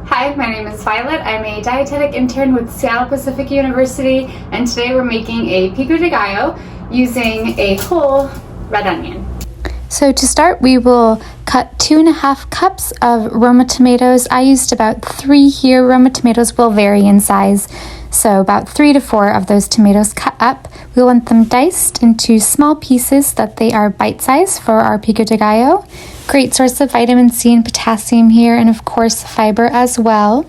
Hi, my name is Violet. I'm a dietetic intern with Seattle Pacific University, and today we're making a pico de gallo using a whole red onion. So to start, we will cut 2.5 cups of Roma tomatoes. I used about 3 here. Roma tomatoes will vary in size, so about 3 to 4 of those tomatoes cut up. We want them diced into small pieces that they are bite-sized for our pico de gallo. Great source of vitamin C and potassium here, and of course fiber as well.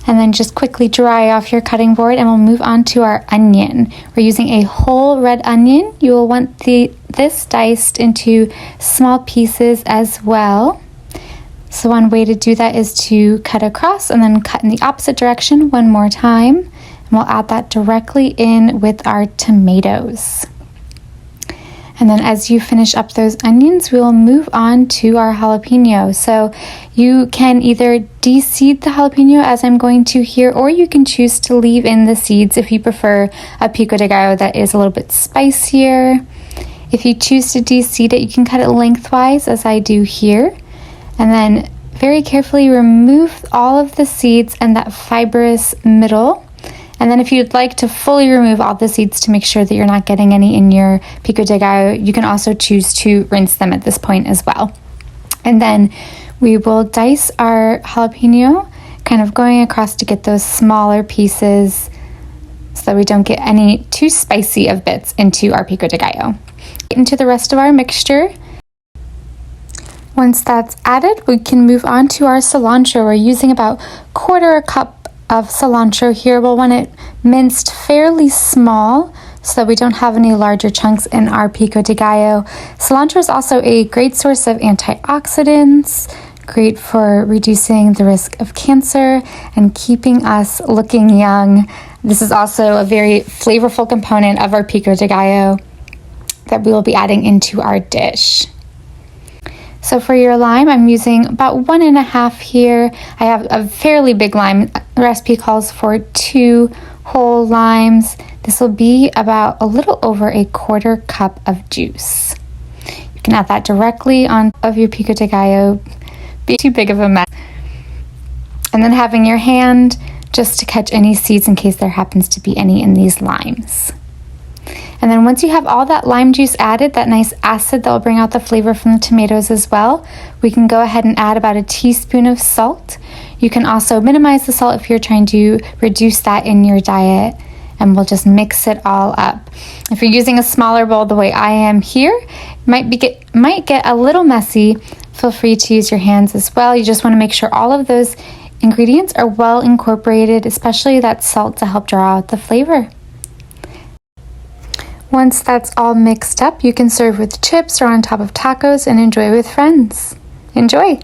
And then just quickly dry off your cutting board and we'll move on to our onion. We're using a whole red onion. You will want this diced into small pieces as well. So one way to do that is to cut across and then cut in the opposite direction one more time. And we'll add that directly in with our tomatoes. And then as you finish up those onions, we will move on to our jalapeno. So you can either de-seed the jalapeno as I'm going to here, or you can choose to leave in the seeds if you prefer a pico de gallo that is a little bit spicier. If you choose to de-seed it, you can cut it lengthwise as I do here. And then very carefully remove all of the seeds and that fibrous middle. And then if you'd like to fully remove all the seeds to make sure that you're not getting any in your pico de gallo, you can also choose to rinse them at this point as well. And then we will dice our jalapeno, kind of going across to get those smaller pieces so that we don't get any too spicy of bits into our pico de gallo. Into the rest of our mixture. Once that's added, we can move on to our cilantro. We're using about 1/4 cup of cilantro here. We'll want it minced fairly small so that we don't have any larger chunks in our pico de gallo. Cilantro is also a great source of antioxidants, great for reducing the risk of cancer and keeping us looking young. This is also a very flavorful component of our pico de gallo that we will be adding into our dish. So for your lime, I'm using about 1.5 here. I have a fairly big lime. The recipe calls for 2 whole limes. This will be about a little over 1/4 cup of juice. You can add that directly on top of your pico de gallo. Be too big of a mess. And then having your hand just to catch any seeds in case there happens to be any in these limes. And then once you have all that lime juice added, that nice acid that will bring out the flavor from the tomatoes as well, we can go ahead and add about 1 teaspoon of salt. You can also minimize the salt if you're trying to reduce that in your diet, and we'll just mix it all up. If you're using a smaller bowl the way I am here, it might get a little messy. Feel free to use your hands as well. You just want to make sure all of those ingredients are well incorporated, especially that salt to help draw out the flavor. Once that's all mixed up, you can serve with chips or on top of tacos and enjoy with friends. Enjoy!